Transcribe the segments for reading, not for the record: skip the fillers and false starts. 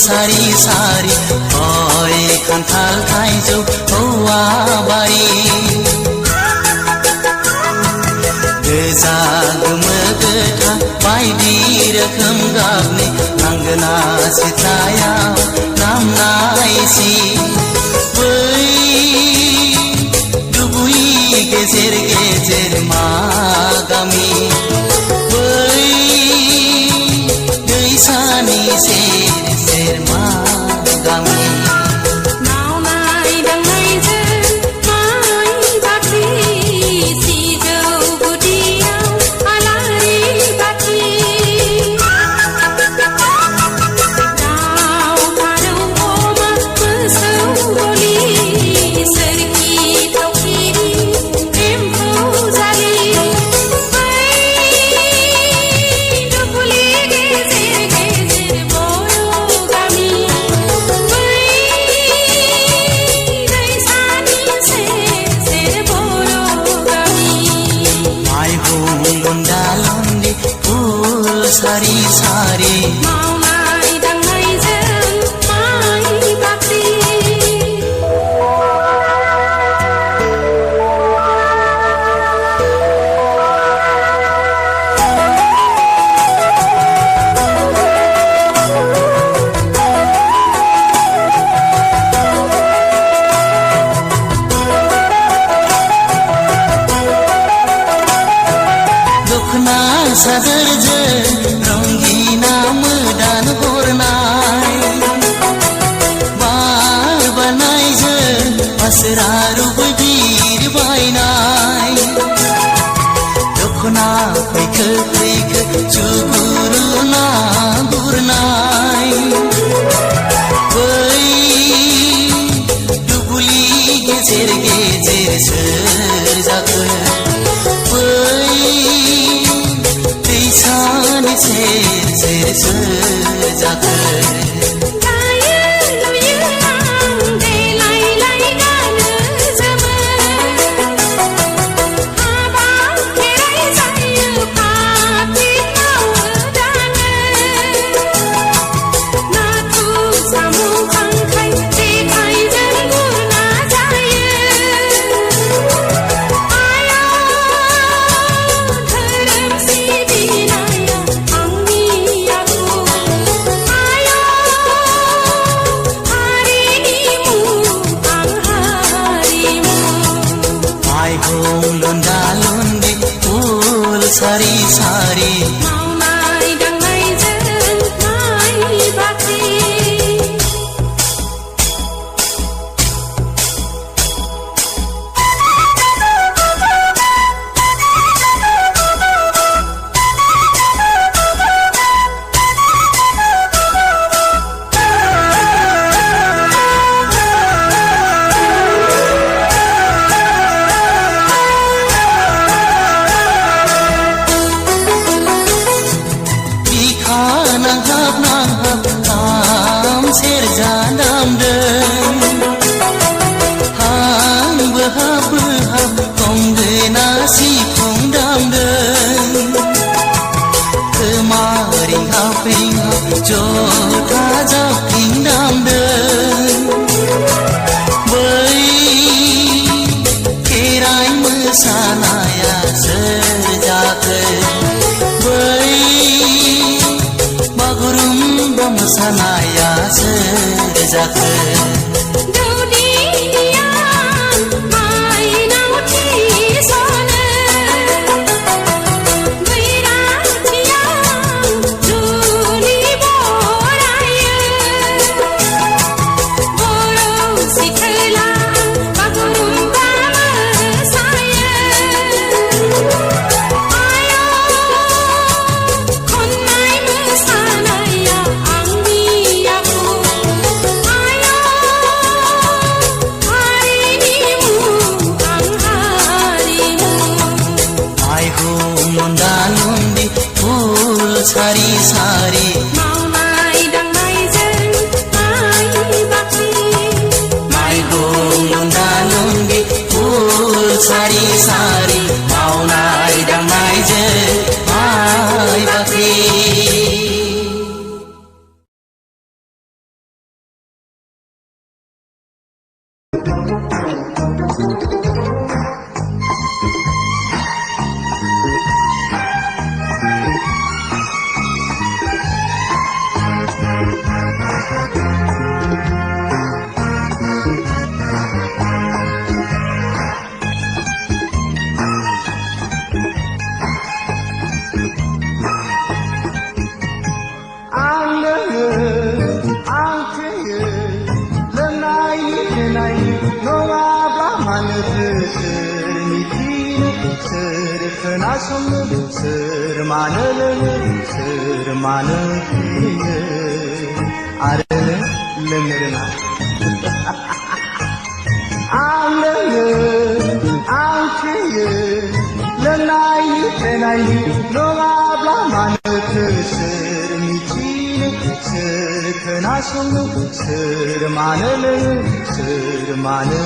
सारी सारी गय खान्थाल थाइजौ औवा बारि गोजा गोमो गोथां बायदि रोखोम गाबनि लांगोना सिथ्लायाव नामनायसि बै दुबुइ गेजेर गेजेर मा गामि बै दैसानि सेर सेर मा गामि सारी सारी मावनाय दांनायजों माइ बाख्रि दखना सादोरजों रंगिना मोदान हरनाय बार बारनायजों फासोरा रुबै बिरबायनाय दखना फैखो फैखो जुगुरुना गुरनाय बै दुब्लि गेजेर गेजेर सोर जाखो दैसानि सेर सेर सोर जाखो लुंदा लुंदी फुल सारी सारी मावनाय दांनायजों माइ बाख्रि नांहाब खाम सेरजा दामदों हां बोहाब बोहाब गंगोना सिफुं दामदों खोमा रिंहाब रिंहाब जथा जाबख्रिं दामदों बै खेराइ मोसानाया सोर जाखो बै बागुरुम्बा मोसानाया सोर जाखो सारी सारी मावनाय दांनायजों माइ बाख्रि माइ लुंदा लुंदी फुल सारी सारी मावनाय दांनायजों माइ बाख्रि Sır manı sır manı arı lemlerina anı ançı lenay lenay lola bla manı sır miçin sır kınasın sır manı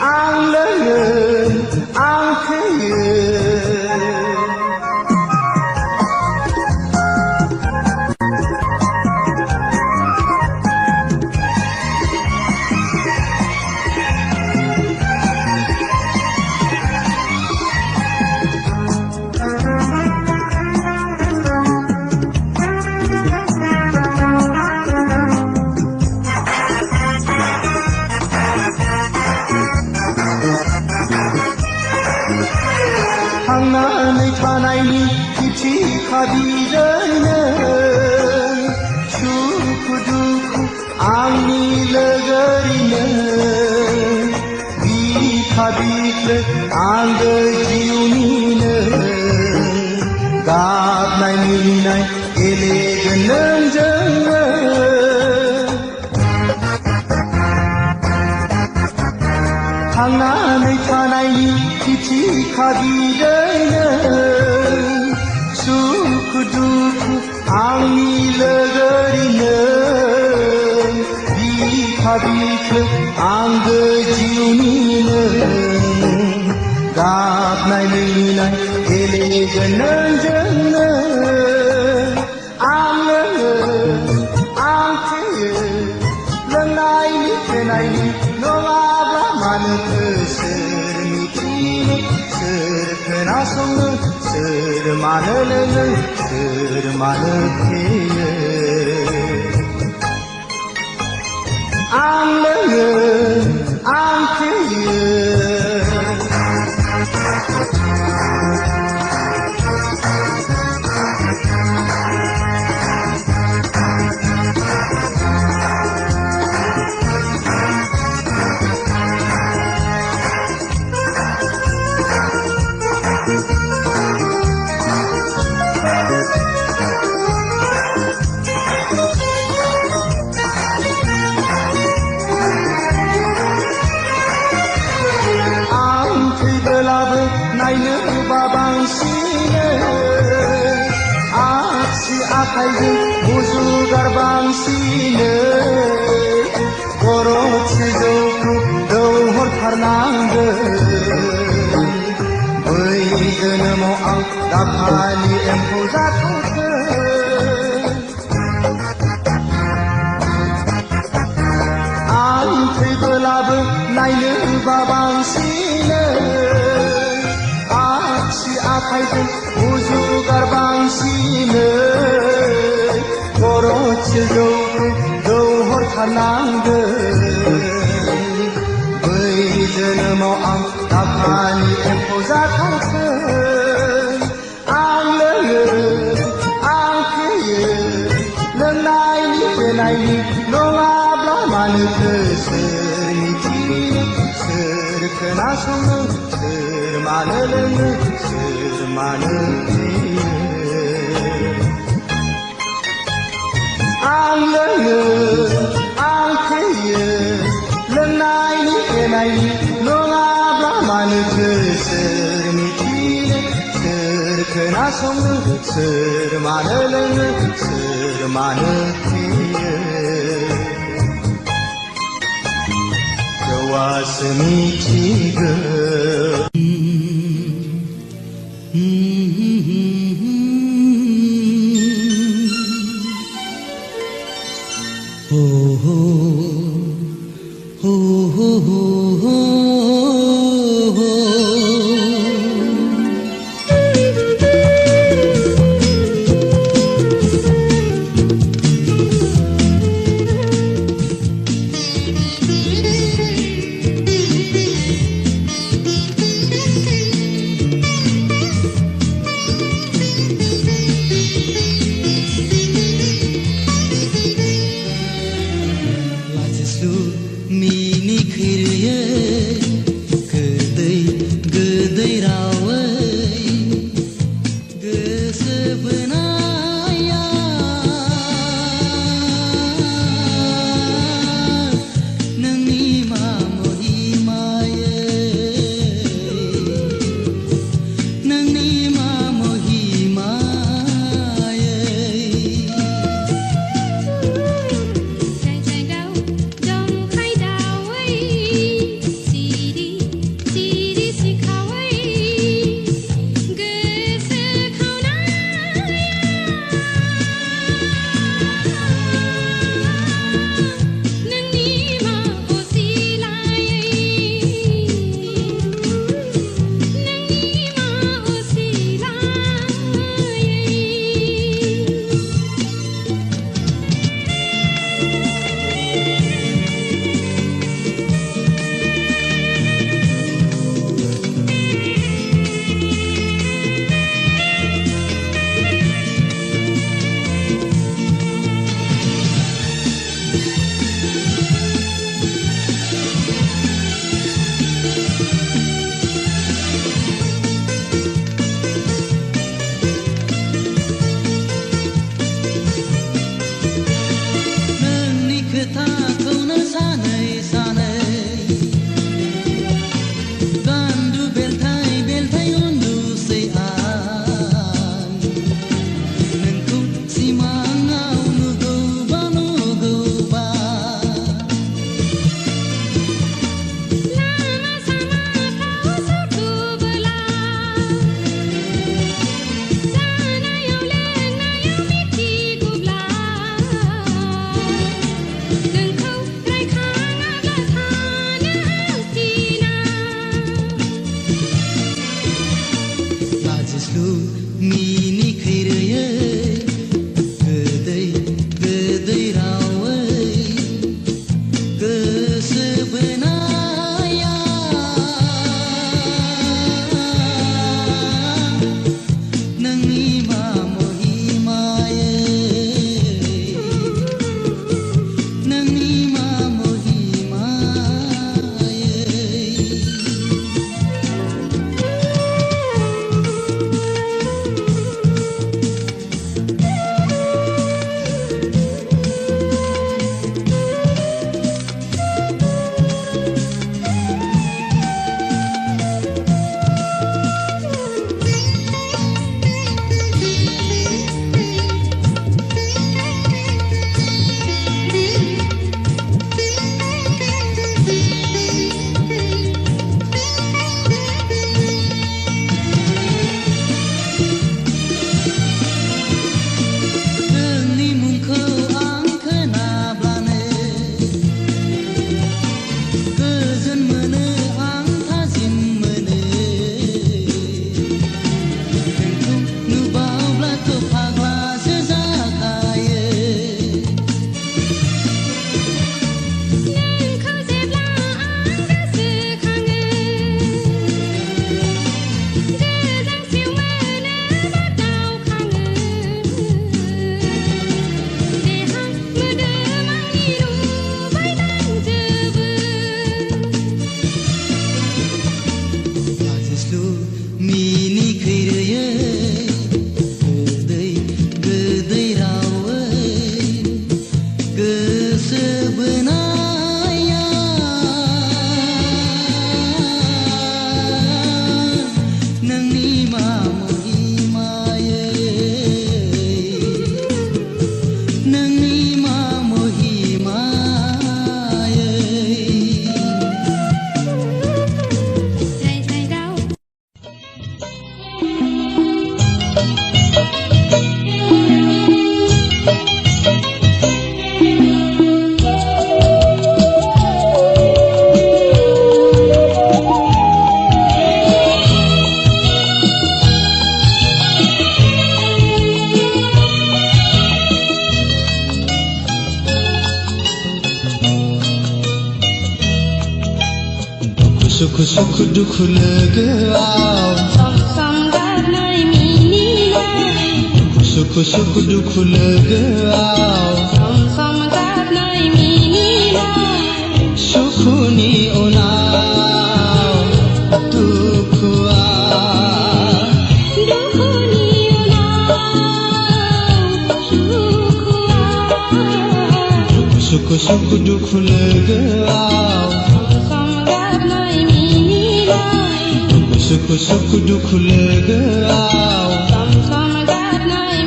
Anlığın ankıyı Hangnanı tanayni kiçi kabirene Şukuduku anni lagarine Bi kabikle anga jiunine Gabnay minay eleganın canı Hangnanı tanayni kiçi kabirene Şukuduku anni lagarine Bi kabikle anga jiunine Gabnay minay eleganın canı Anlığın ankıyı Lenayni tenayni Nola manı sır miçini Sır kınasını sır manı Anlığın ankıyı 나이는 바방시네 아치 아카이드 무수 가방시네 고로치조쿠 더홀 파르난드 의드는 모앙 나파니 엠포자토크 안트글라브 나이는 바방시네 아카이든 우주 가방시네 고로치조쿠 더홀 파르난드 의드는 모앙 나파니 엠포자토크 안르는 안크예 넌나이니 베나이니 노아블라 마누크 스르니티 스르크나소는 스르마늘은 스르마늘이 안르는 안크예 넌나이니 베나이니 노아블라 마누크 스르니티 스르크나소는 스르마늘은 스르마늘이 좋았으니 지금 오호 मिनि खैरोयै गोदै गोदै रावै गोसो बोनाया नोंनि मामुहि मायै नोंनि मामुहि मायै सुखु सुखु दुखु लोगोआव सम सम गारनाय मिनिनाय सुखु सुखु दुखु लोगोआव सम सम गारनाय मिनिनाय सुखुनि उनाव दुखुआ दुखुनि उनाव सुखुआ सुखु सुखु दुखु लोगोआव सम गारनाय मिनिनाय सुखु सुखु दुखु लोगोआव सम सम गारनाय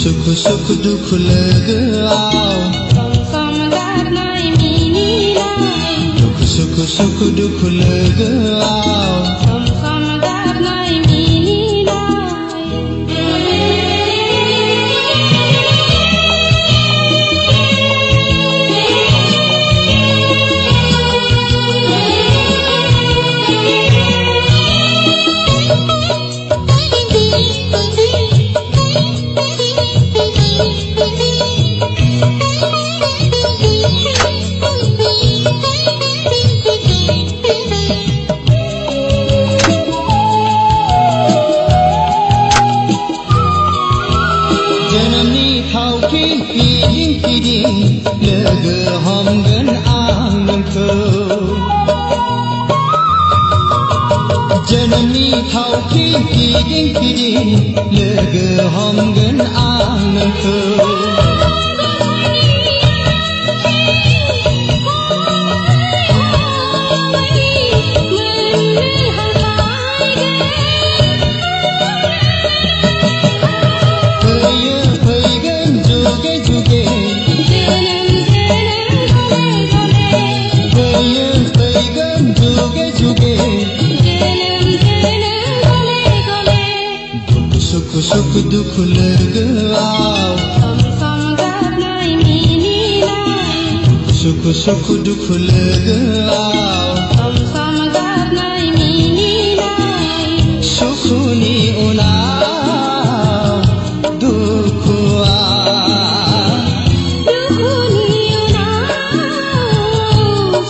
सुखु सुखु दुखु लोगोआव सम सम गारनाय मिनिनाय सुखु सुखु दुखु लोगोआव सम सम गारनाय जोनोमनि थावखि फिदिं फिदिं लोगो हमगोन आं नोंखौ जोनोमनि थावखि फिदिं फिदिं लोगो हमगोन आं नोंखौ सुखु दुखु लोगोआव सम सम गारनाय मिनिनाय सुखु सुखु दुखु लोगोआव सम सम गारनाय मिनिनाय सुखुनि उनाव दुखुआ दुखुनि उनाव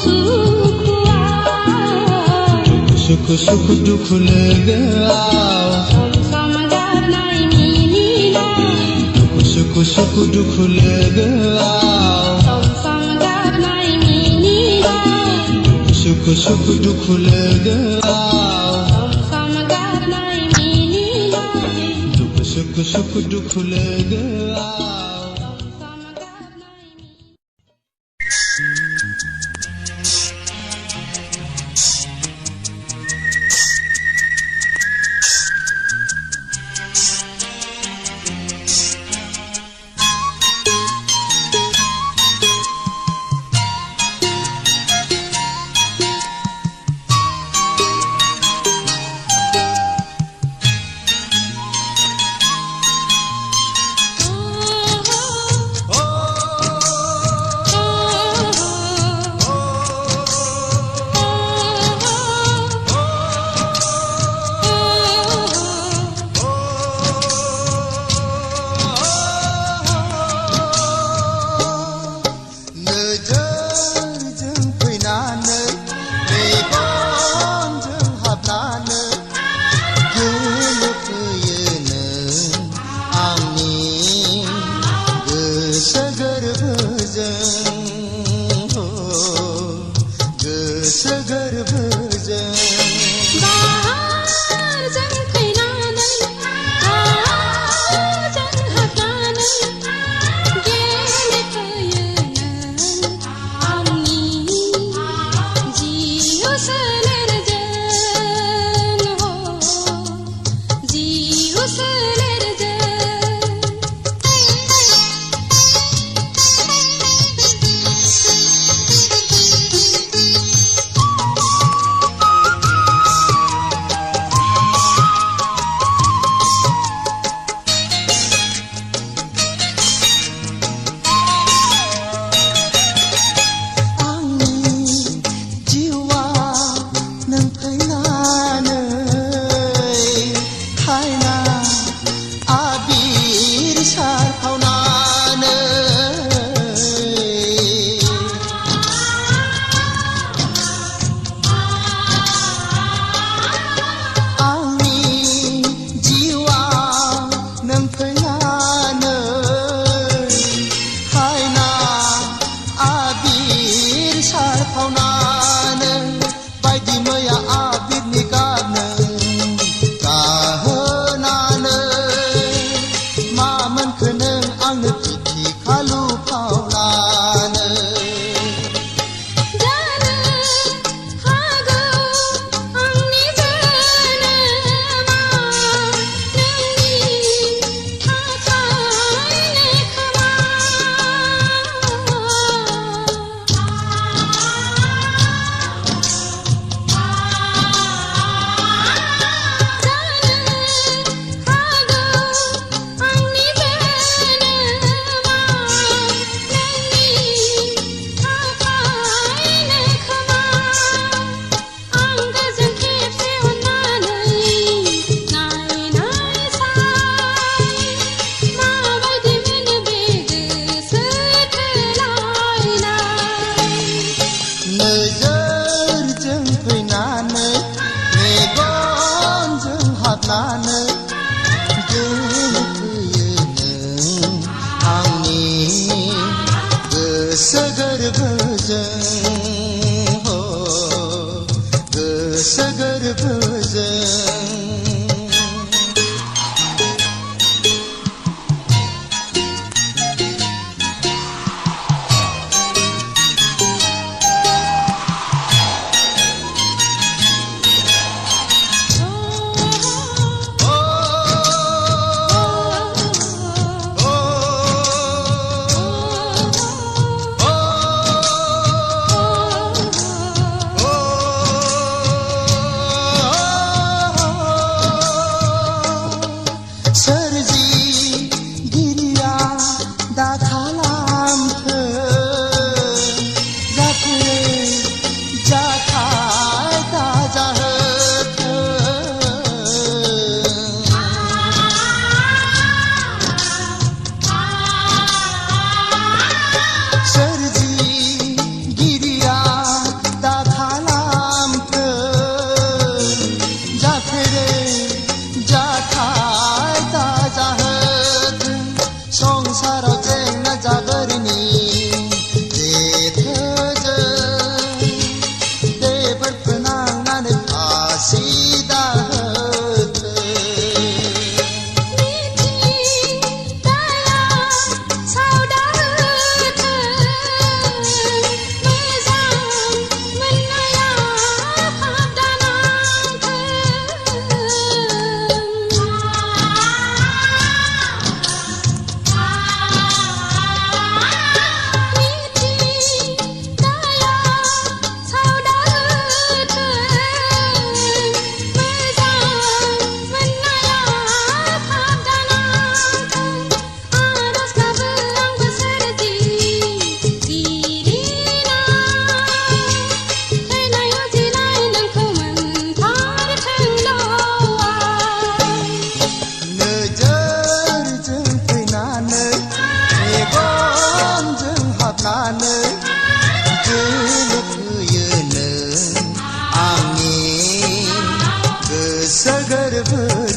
सुखुआ सुखु सुखु दुखु लोगोआव सुखु सुखु दुखु लोगोआव सुखु सुखु दुखु लोगोआव दुख सुख दुख लोगोआव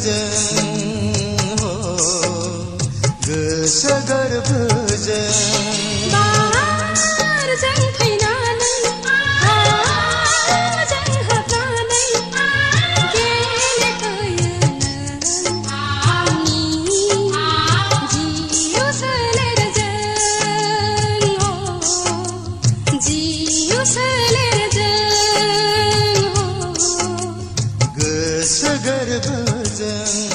गर्भजन हो गोसो गर्भजन बार जों फैनानै जोंहा प्रानै गेलेफैयो आंनि जिउ सोलेरजों जिउ सोलेरजों गोसो गर्भजन